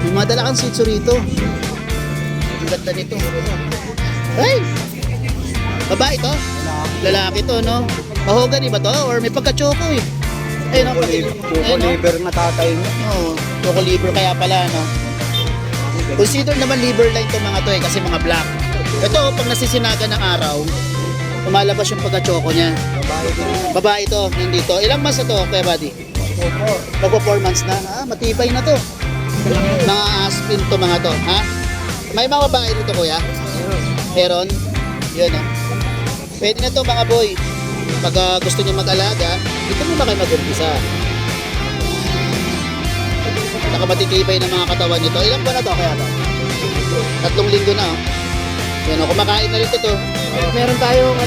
May madala kang Shih Tzu rito. Ang ganda nito. Ay! Babae to? Lalaki to, no? Mahogany ba to? Or may pagka-choco eh. Ayun, no? Choco liver na tatay mo. Oo, choco liver kaya pala, no? Consider naman liver line to mga to eh, kasi mga black. Ito, pag nasisinaga ng araw, lumalabas yung pagka-choco niya. Babae to, nandito. Ilang months na to, Kuya Buddy? Magpo 4 months na. Ah, matibay na to. Mga aspin to mga to, ha? May mga babae dito, Kuya? Meron? Yun, no? Pwede na to mga boy. Pag gusto niyo mag-alaga, dito mo na kayo mag-umpisa. Nakamatitibay ng mga katawan nito. Ilang buwan na to kaya ba? 3 linggo na, oh. Yan, oh, kumakain na rin ito. Meron tayong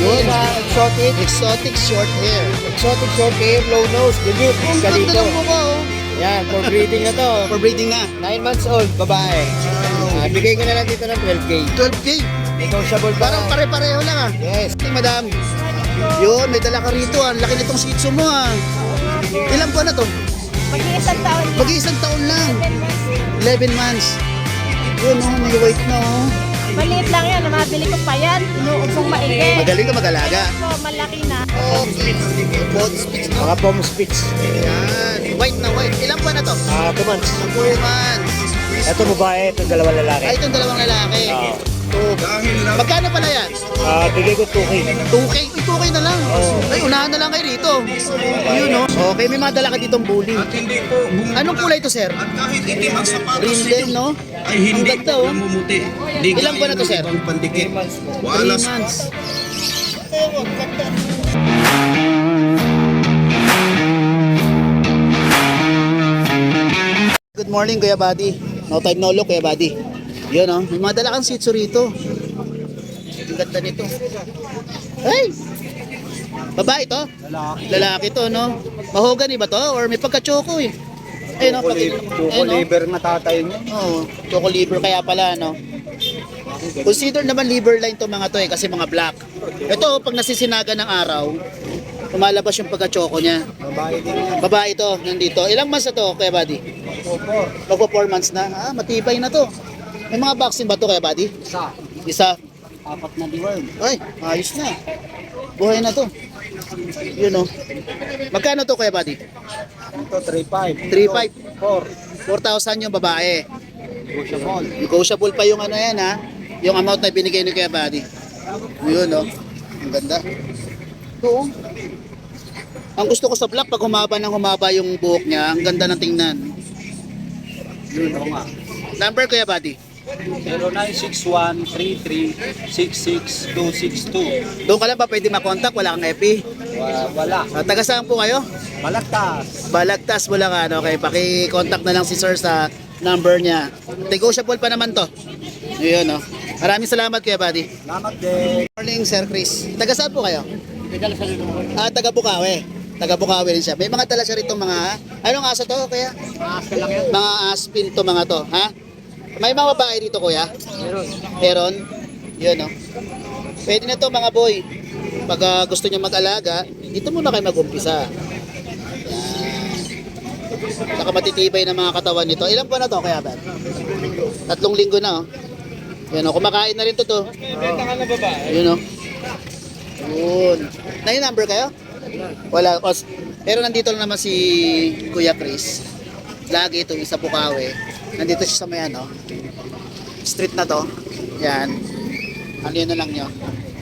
Exotic short hair. exotic short hair, low nose, digit, Ang ganda galito. ng mukha, oh. Yan, for breeding na to. For breeding na. 9 months old, babae. Bigay ko na lang dito ng 12K. 12K. Negotiable pa. Parang pare-pareho lang, ah. Yes. Hey, madam. Yun, may dala ka rito, ah. Ang laki nitong Shih Tzu mo, ah. Ilang buwan na to? Mag-iisang taon lang. Mag-iisang taon lang. 11 months. Yun, oh, may white na, oh. Maliit lang yan. Mabili ko pa yan. Inuumpong maigi. Magaling ka mag-alaga. So, malaki na. Okay. Both speech, no? Mga bomb spits. Yan. White na white. Ilang buwan na to? 2 months. 4 months. Ito babae, ito dalawang lalaki. Ay, itong dalawang lalaki. Magkano pala yan? Bigay ko 2K. 2K? 2K na lang. Ay, unahan na lang kayo rito. Ayun, no? Okay, may mga dala ka ditong bully. Anong kulay ito, sir? Kahit itim ang sapatos Green din, no? ay Ang hindi ganda, po oh. namumuti. Di Ilang buwan na to, sir? gaya ng ibang pandikit. 3 Walas months. Good morning, Kuya Buddy. No time no look, Kuya Buddy. Yun, no? May mga dala kang Shih Tzu rito. Ang ganda nito. Ay! Babae to? Lalaki to, no? Mahogany ba to? Or may pagka-choco eh. Ayun, no? Choco liver na tatay mo. Oo, choco liver kaya pala, no? Consider naman liver line to mga to eh, kasi mga black. Ito, pag nasisinaga ng araw, lumalabas yung pagka-choco niya. Babae din yan. Babae to, nandito. Ilang months na to, Kuya Buddy? Magpo 4 months na. Ah, matibay na to. May mga vaccine ba to, Kuya Buddy? Isa. 4 na deworm. Ay, ayos na. Buhay na to. Yun, no? Magkano to, Kuya Buddy? Ito 3.5. 3.5. 4. 4,000 yung babae. Negotiable. Negotiable pa yung ano yan, ha? Yung amount na binigay ni Kuya Buddy. Yun, no? Ang ganda. Oo. Ang gusto ko sa black, pag humaba ng humaba yung buhok niya, ang ganda ng tingnan. Yun, no? Number, Kuya Buddy? 0961-33-66262. Doon ka lang ba pwede makontak? Wala kang EP? Wala. Taga saan po kayo? Malagtas. Balagtas, Bulacan. Okay, paki-contact na lang si sir sa number niya. Negotiable pa naman to. Yun, no? Maraming salamat, Kuya Buddy. Salamat din. Morning, Sir Chris. Taga saan po kayo? Taga Bukawi. Taga Bukawi rin siya. May mga dala siya rito mga... Anong aso to, Kuya? Mga aspin to mga to, ha? May mga babae dito, Kuya? Meron. Yun, no? Pwede na to mga boy. Pag gusto niya mag-alaga, dito muna kayo mag-umpisa. Yan. Saka matitibay ng mga katawan nito. Ilang buwan na to, Kuya Bad? 3 linggo na, oh. Yan, oh. Kumakain na rin to, to. Yun, oh. Yun. Na number kayo? Wala. Pero nandito lang naman si Kuya Chris. Lagi ito, isa Bukawi. Nandito siya sa may ano, street na to. Yan. Ano yun na lang nyo.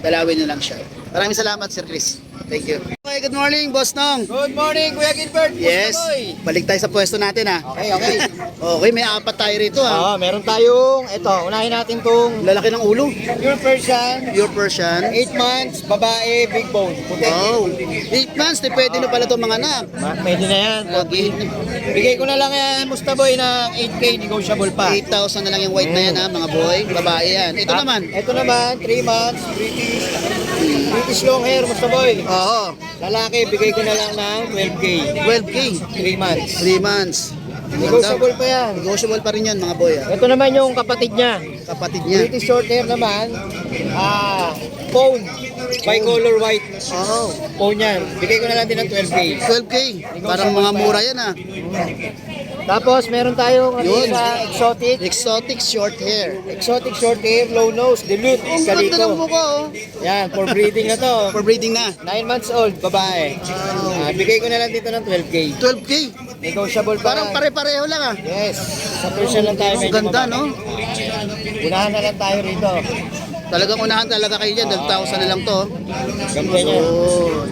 Dalawin nyo lang siya. Maraming salamat, Sir Chris. Thank you. Okay, good morning, Boss Nong. Good morning, Kuya Gilbert. Yes. Balik tayo sa pwesto natin, ha. Okay. Okay, may 4 tayo rito, ha. Meron tayong, ito, unahin natin tong Lalaki ng ulo. Pure Persian, Pure Persian. 8 months, babae, big bone. Puti. Oh, 8 months, di pwede na pala itong mga anak. Pwede na yan. Okay. Bigay ko na lang yan, Mustaboy, ng 8K, negotiable pa. 8,000 na lang yung white na yan, ha, mga boy. Babae yan. Ito naman. Ito naman, 3 months, British long hair, Mustaboy. Oo. Lalaki, bigay ko na lang ng 12K. 12K. 3 months. 3 months. Negotiable pa yan. Negotiable pa rin yan, mga boy, ha. Ito naman yung kapatid niya. Kapatid niya. British short hair naman, phone, bicolor white. Oo. Phone yan. Bigay ko na lang din ng 12K. 12K. Parang mga mura yan, ha. Tapos meron tayong Yun. sa exotic. Exotic short hair. Exotic short hair, low nose, dilute, Ang ganda ng calico. mukha, oh. Yan, for breeding na to. For breeding na. 9 months old, babae. Bigay ko na lang dito ng 12K. 12K. Negotiable pa. Parang pare-pareho lang, ah. Yes. Sa Persian lang tayo. Ang medyo ganda, mababa. no? Unahan na lang tayo rito. Talagang unahan talaga kayo dyan. 12,000 na lang to. Ganda niya. Oh.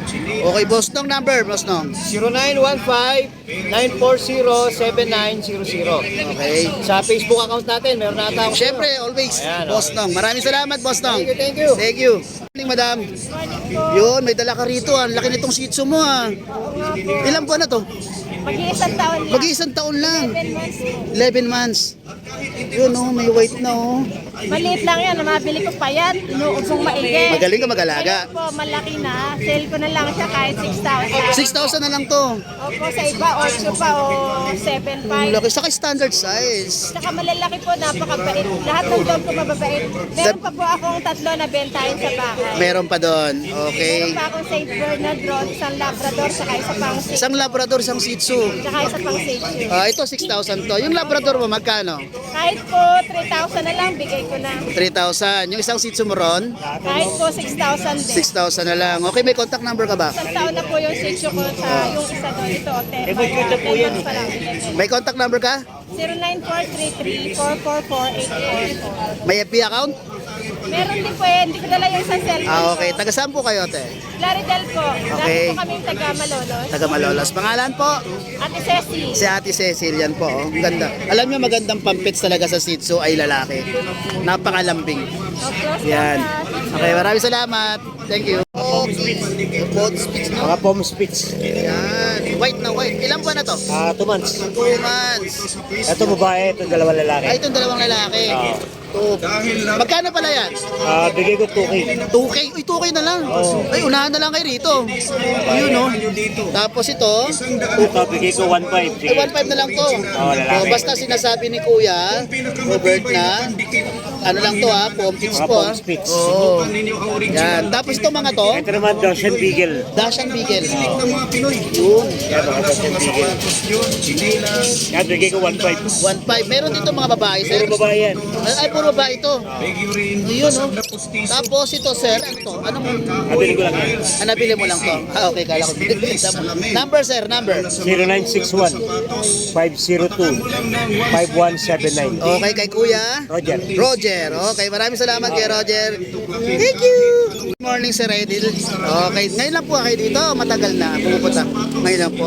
Okay, boss nong number, boss nong. 0915-940-7900. Okay. Sa Facebook account natin, meron na tayong Siyempre, always, Ayan, boss nong. Maraming salamat, boss nong. Thank you. Thank you. Morning, madam. Yun, may dala ka rito. Ang laki nitong shih tzu mo, ah. Ilang buwan na to? Mag-iisang taon lang. Mag-iisang taon lang. 7 months. 11 months. Yun, oh, may white na, oh. Maliit lang yan. Mabili ko pa yan. Inuubong maigi. Magaling ka mag-alaga. Ngayon po, malaki na. Sale ko na lang siya kahit 6,000. 6,000 na lang to. Opo, sa iba, 8 pa o Ang 7,500. laki. Saka standard size. Saka malalaki po, napakabait. Lahat ng dog ko mababait. Meron pa po akong 3 na bentahin sa bahay. Meron pa doon. Meron Okay. pa akong Saint Bernard Road, isang Labrador, saka isa pang Isang Labrador, isang Shih Tzu. saka isa pang Shih Tzu. Ito 6,000 to. Yung Labrador mo, magkano? Kahit po 3,000 na lang, bigay ko na. 3,000. Yung isang Shih Tzu mo ron, Kahit po 6,000 din. 6,000 na lang. Okay, may contact number ka ba? Isang taon na po yung Shih Tzu ko sa yung isa doon. Ito, 10 months pa lang. May contact number ka? 09433-444-844. May FB account? Meron din po eh, hindi ko dala yung isang cellphone Okay. ko. Taga saan po kayo, te? Claridel po. Okay. Dati po kaming taga Malolos. Taga Malolos. Pangalan po? Ate Ceci. Si Ate Cecil, yan po. Oh. Ang ganda. Alam niyo, magandang pampits talaga sa Shih Tzu ay lalaki. Napakalambing. Of Yan. Okay, maraming salamat. Thank you. Both speech, no? Mga Pom Spitz. Yan. White na white. Ilan pa na to? 2 months. 2 months. Ito babae, ito dalawang lalaki. Ay, itong dalawang lalaki. Magkano pala yan? Bigay ko 2K. 2K? Uy, 2K na lang. Ay, unahan na lang kayo rito. Ayun, no? Tapos ito, Ito, bigay ko 1.5. ay 1.5 na lang to. lalaki. So, basta sinasabi ni Kuya Robert na, ano lang to, ha? Pompits Mga po, ha? Pom Spitz. Oo. Yan. Tapos ito mga to, Ito naman, Dachshund Beagle. Dachshund Beagle. Yun. Yan, mga Dachshund Beagle. Yan, bigay ko 1.5. 1.5. Meron dito mga babae, sir. Puro babae yan. Ay, puro babae ito. Ayun, no? Tapos ito, sir. Ano to? Ano mo? Nabili ko lang yan. Nabili mo lang to. Ah, okay. Kala ko. Number, sir. Number. 0961-502-5179. Okay, kay Kuya Roger. Roger. Okay, maraming salamat kay Roger. Thank you. Good morning, Sir Edil. Okay, ngayon lang po kayo dito. Matagal na pumupunta. Ngayon lang po.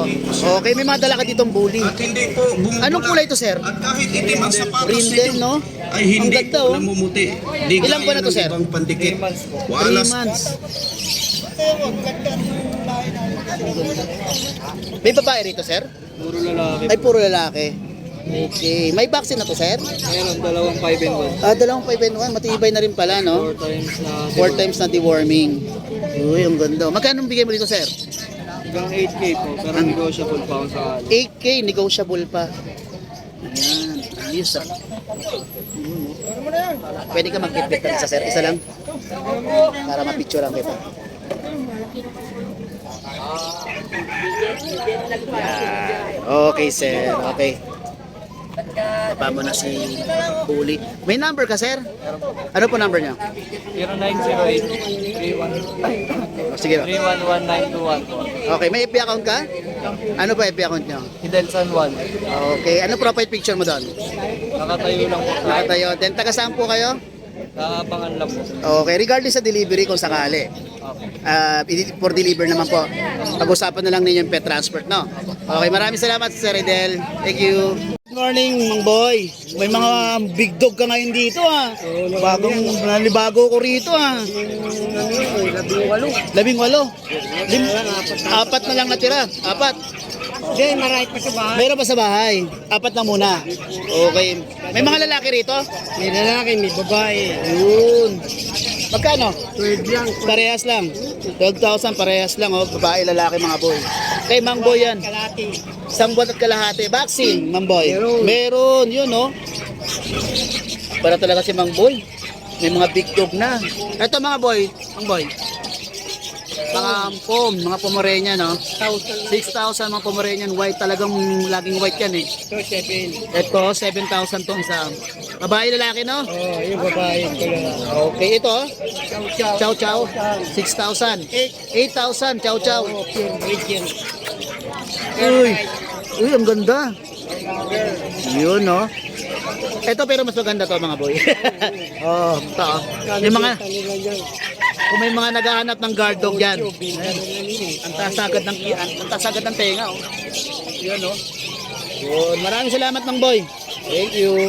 Okay, may mga dala ka ditong bully. Hindi po bumula. Anong kulay ito, sir? At kahit itim ang sapatos Brindle, nito, no? ay Ang hindi ganda, po oh. namumuti. Di Ilang buwan na to, gaya ng sir? ibang pandikit. 3 Walas months. May babae rito, sir? Puro lalaki. Ay, puro lalaki. Okay. May vaccine na to, sir? Meron, dalawang 5 and 1. Dalawang 5 and 1. Matibay na rin pala, no? 4 times na deworming. Uy, ang ganda. Magkano bigay mo dito, sir? Hanggang 8K po, pero negotiable pa ako sa 8K, negotiable pa. Ayan, ayos ah. Pwede ka mag-bitbit ng isa, sir? Isa lang? Para mapicturean kita. Okay, sir. Okay. Baba mo na si Bully. May number ka, sir? Ano po number niya? 0908-31... Sige. 311-921. Okay, may FB account ka? Ano pa FB account niyo? Fidel San Juan. Okay, ano profile picture mo doon? Nakatayo lang po sa Nakatayo. Then, taga saan po kayo? Panganlam po. Okay, regardless sa delivery kung sakali. For deliver naman po. Pag-usapan na lang ninyo yung pet transport, no? Okay, maraming salamat, Sir Edel. Thank you. Good morning, Mang Boy. May mga big dog ka ngayon dito, ah. Nalibago ko rito, ah. 18. 18. Apat na lang natira. Apat. Hindi, marahit pa sa bahay. Meron pa sa bahay. Apat na muna. Okay. May mga lalaki rito? May lalaki, may babae. Yun. Magkano? 12 lang. Parehas lang. 12,000 parehas lang, oh. Babae, lalaki, mga boy. Kay Mang Boy yan. Kalati. Isang buwan at kalahati. Vaccine, Mang Boy. Meron. Yun, oh. Para talaga si Mang Boy. May mga big dog na. Ito, mga boy. Mang Boy. Mga pom, mga Pomeranian, no? 6,000 mga Pomeranian white. Talagang laging white yan, eh. Ito, 7. Ito, 7,000 to isa. Babae, lalaki, no? Oh, yung babae ko lang. Okay, ito, Chow chow. chow chow, 6,000. 8,000, chow chow. Oh, pure breed yan. Uy, uy, ang ganda. Yun, no? Ito pero mas maganda to mga boy. Oh, ito. Oh. Yung mga, kung may mga naghahanap ng guard dog yan. Ayan. Ang taas agad ng, ang taas agad ng tenga, oh. Yun, no? Yun, maraming salamat ng boy. Thank you.